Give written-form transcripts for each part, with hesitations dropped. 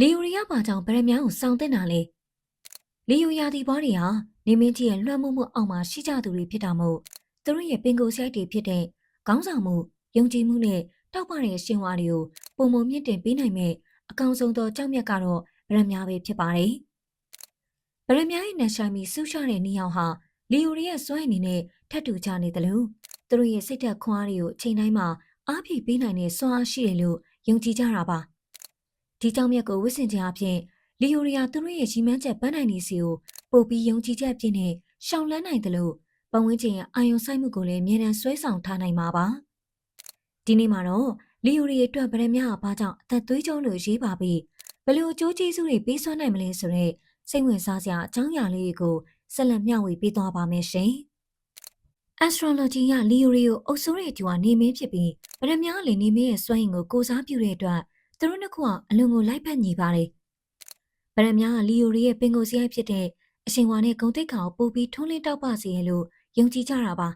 လီယိုရီယာဘာကြောင့်ဗရမ ्यां ကိုစောင့်တင်တာလဲလီယိုယာဒီဘောတွေဟာနေမင်းကြီးရဲ့လွှမ်းမိုးမှုအောက်မှာရှိကြသူတွေဖြစ်တာမို့သူတို့ရဲ့ပင်ကိုယ်ဆိုင်တွေဖြစ်တဲ့ခေါင်းဆောင်မှုယုံကြည်မှုနဲ့တောက်ပတဲ့ရှင်ဝါတွေကိုပုံမမြင့်တင်ပေးနိုင်မဲ့အကောင်ဆုံးသောကြောက်မြတ်ကတော့ဗရမ ्यां ပဲဖြစ်ပါတယ်ဗရမ ्यां ရဲ့နန်ရှိုင်းပြီးစူးရှတဲ့နေအောင်ဟာလီယိုရီရဲ့စွမ်းရည်အနေနဲ့ထပ်တူကြနေတယ်လို့သူတို့ရဲ့စိတ်သက်ခွန်အားတွေကိုအချိန်တိုင်းမှာအားဖြည့်ပေးနိုင်တဲ့စွမ်းအားရှိတယ်လို့ယုံကြည်ကြတာပါဒီကြောင့်မြတ်ကိုဝစ်စင်ခြင်းအပြင်လီယိုရီယာသူတို့ရဲ့ရီမန်းချက်ပန်းနိုင်နေစီကိုပို့ပြီးယုံကြည်ချက်ပြည့်နဲ့ရှောင်လန်းနိုင်တယ်လို့ပတ်ဝန်းကျင်ရဲ့အာယုံဆိုင်မှုကိုလည်းအမြဲတမ်းဆွဲဆောင်ထားနိုင်မှာပါဒီနေ့မှာတော့လီယိုရီအတွက်ဗရမ ्यां ကဘာကြောင့်အသက်သွေးကြောလို့ရေးပါပြီးဘယ်လိုအကျိုးကျေးဇူးတွေပေးစွမ်းနိုင်မလဲဆိုတော့စိတ်ဝင်စားစရာအကြောင်းအရာလေးတွေကိုဆက်လက်မျှဝေပေးသွားပါမယ်ရှင်Astrology ကလီယိုရီကိုအုပ်စိုးတဲ့သူကနေမင်းဖြစ်ပြီးဗရမ ्यां ကလည်းနေမင်းရဲ့စွမ်းရည်ကိုကိုစားပြုတဲ့အတွက်သူတို့နှစ်ခုကအလွန်ကိုလိုက်ဖက်ညီပါတယ်ဗရမ ्यां ကလီယိုရီရဲ့ပင်ကိုယ်စရိုက်ဖြစ်တဲ့အရှင်ဝါနဲ့ဂုံတိတ်ခါကိုပို့ပြီးထုံးလင်းတောက်ပစေရလို့ယုံကြည်ကြတာပါ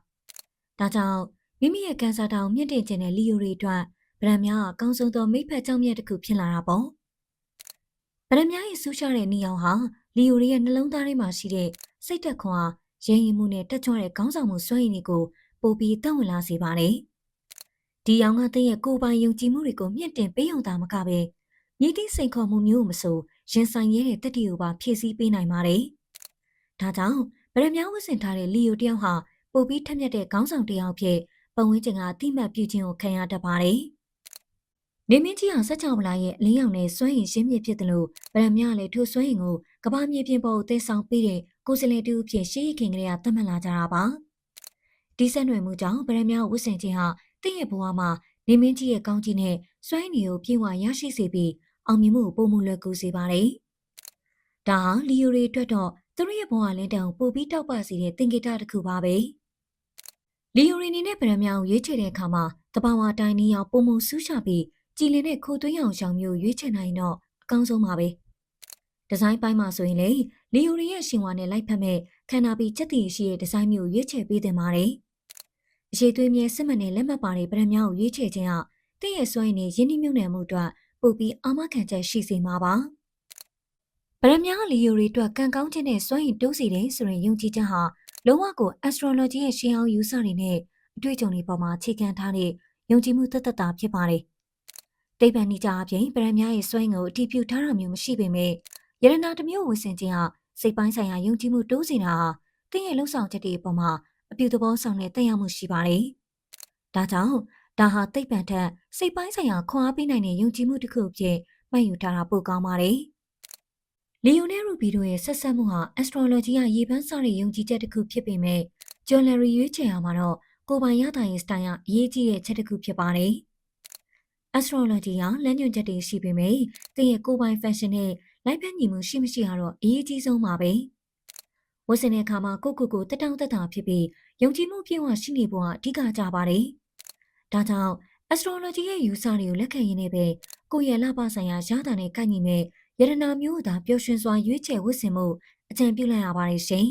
ဒါကြောင့်မိမိရဲ့ကန်ဆာတောင်မြင့်တင်ခြင်းတဲ့လီယိုရီအတွက်ဗရမ ्यां ကအကောင်းဆုံးသောမိဖက်ကြောင့်မြတ်တစ်ခုဖြစ်လာတာပေါ့ဗရမ ्यां ရဲ့ဆူးရှတဲ့နေအောင်ဟာလီယိုရီရဲ့နှလုံးသားထဲမှာရှိတဲ့စိတ်သက်ခွန်အားရဲရင်မှုနဲ့တက်ကြွတဲ့ခေါင်းဆောင်မှုစွမ်းရည်တွေကိုပို့ပြီးတောင်းဝင်လာစေပါတယ်ဒီအောင်ကတဲ့ရဲ့ကိုယ်ပိုင်ယုံကြည်မှုတွေကိုမြင့်တင်ပေးုံသာမကပဲမြည်သည့်စိန်ခေါ်မှုမျိုးမဆိုရင်ဆိုင်ရဲတဲ့တတိကိုပါဖြည့်ဆည်းပေးနိုင်ပါတယ်။ဒါကြောင့်ဗရမ ्यां ဝတ်ဆင်ထားတဲ့လီယိုတယောက်ဟာပိုပြီးထက်မြက်တဲ့ခေါင်းဆောင်တစ်ယောက်ဖြစ်ပတ်ဝန်းကျင်ကအတိမတ်ပြုခြင်းကိုခံရတတ်ပါတယ်။နေမင်းကြီးအောင်ဆက်ချောင်းမလာရဲ့အလင်းရောင်နဲ့စွမ်းရည်ရှင်းမြစ်ဖြစ်တယ်လို့ဗရမ ्यां လည်းထိုစွမ်းရည်ကိုကမ္ဘာမြေပြင်ပေါ်ကိုတည်ဆောင်ပေးတဲ့ကိုယ်စလဲတူဖြစ်ရှေးခင်ကလေးကသတ်မှတ်လာကြတာပါ။ဒီဆက်နွယ်မှုကြောင့်ဗရမ ्यां ဝတ်ဆင်ခြင်းဟာတင့်ရဲ့ဘဝမှာနေမင်းကြီးရဲ့ကောင်းကြီးနဲ့စွမ်းရည်ကိုပြေဝရရှိစေပြီးအောင်မြင်မှုကိုပုံမှုလွယ်ကူစေပါတယ်။ဒါဟာလီယိုရီအတွက်တော့သူတို့ရဲ့ဘဝလင်းတန်းကိုပို့ပြီးတောက်ပစေတဲ့သင်္ကေတတစ်ခုပါပဲ။လီယိုရီနေနဲ့ဗရမ ्यां ကိုရွေးချယ်တဲ့အခါမှာတဘာဝတိုင်းနည်းအောင်ပုံမှုဆူးချပြီးကြည်လင်တဲ့ခိုသွင်းအောင်ရှောင်မျိုးရွေးချယ်နိုင်တော့အကောင်းဆုံးပါပဲ။ဒီဇိုင်းပိုင်းမှာဆိုရင်လေလီယိုရီရဲ့ရှင်ဝါနဲ့လိုက်ဖက်မဲ့ခန္ဓာပြီးချက်တည်ရှိတဲ့ဒီဇိုင်းမျိုးရွေးချယ်ပေးတင်ပါတယ်။အရေးသွေးမြဲစစ်မှန်တဲ့လက်မှတ်ပါတဲ့ဗရမ ्यां ကိုရွေးချယ်ခြင်းဟာတင့်ရဲ့စွမ်းရည်နဲ့ယင်းနှိမ့်မြုပ်နှံမှုအတွက်ပို့ပြီးအာမခံချက်ရှိစေမှာပါဗရမ ्यां လီယိုရီအတွက်ကံကောင်းခြင်းနဲ့စွမ်းရည်တိုးစေတယ်ဆိုရင်ယုံကြည်ချက်ဟာလုံးဝကို astrology ရဲ့ရှင်းအောင်ယူဆတွေနဲ့အတွေ့အကြုံတွေပေါ်မှာအခြေခံထားတဲ့ယုံကြည်မှုသက်သက်သာဖြစ်ပါတယ်တိဗ္ဗံနိကြအပြင်ဗရမ ्यां ရဲ့စွမ်းရည်ကိုအတည်ပြုထားတာမျိုးမရှိပေမဲ့ယရနာတစ်မျိုးဝေစင်ခြင်းဟာစိတ်ပိုင်းဆိုင်ရာယုံကြည်မှုတိုးစေတာဟာတင့်ရဲ့လှုပ်ဆောင်ချက်တွေပေါ်မှာအပြုသဘောဆောင်တဲ့သက်ရောက်မှုရှိပါတယ်ဒါကြောင့်ဒါဟာတိဗ္ဗံထက်စိတ်ပိုင်းဆိုင်ရာခွန်အားပေးနိုင်တဲ့ယုံကြည်မှုတစ်ခုအဖြစ်မှတ်ယူထားတာပိုကောင်းပါတယ်လီယိုနဲ့ရူဘီတို့ရဲ့ဆက်ဆက်မှုဟာ astrology ကရေပန်းစားတဲ့ယုံကြည်ချက်တစ်ခုဖြစ်ပေမဲ့ jewelry ရွေးချယ်ရမှာတော့ကိုယ်ပိုင်ရတာရဲ့စတိုင်ကအရေးကြီးတဲ့ချက်တစ်ခုဖြစ်ပါတယ်။ astrology ကလမ်းညွှန်ချက်တွေရှိပေမဲ့သင်ရဲ့ကိုယ်ပိုင် fashion နဲ့လိုက်ဖက်ညီမှုရှိမရှိကတော့အရေးကြီးဆုံးပါပဲ။ဝတ်ဆင်တဲ့အခါမှာကိုတက်တောင့်တက်တာဖြစ်ပြီးယုံကြည်မှုပြည့်ဝရှိနေဖို့ကအဓိကကြပါတယ်။ဒါကြောင့် astrology ရဲ့ယူဆတွေကိုလက်ခံရင်းနဲ့ပဲကိုယ့်ရဲ့လပဆိုင်ရာရတာနဲ့ကိုက်ညီမဲ့ယရနာမျိုးသာပျော်ရွှင်စွာရွေးချယ်ဝတ်ဆင်မှုအကြံပြုလိုက်ရပါတယ်ရှင်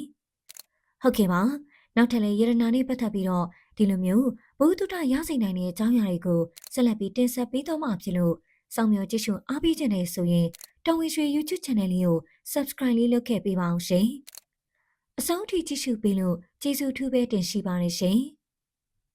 ။ဟုတ်ကဲ့ပါ။နောက်ထပ်လည်းယရနာနဲ့ပတ်သက်ပြီးတော့ဒီလိုမျိုးဘုဒ္ဓတရစေနိုင်တဲ့အကြောင်းအရာတွေကိုဆက်လက်ပြီးတင်ဆက်ပေးတော့မှာဖြစ်လို့စောင့်မျှော်ကြည့်ရှုအားပေးကြတဲ့ဆိုရင်တော်ဝင်ရွှေ YouTube Channel လေးကို Subscribe လေးလုပ်ခဲ့ပေးပါအောင်ရှင်။အဆုံးထိကြည့်ရှုပေးလို့ကျေးဇူးထူးပဲတင်ရှိပါတယ်ရှင်။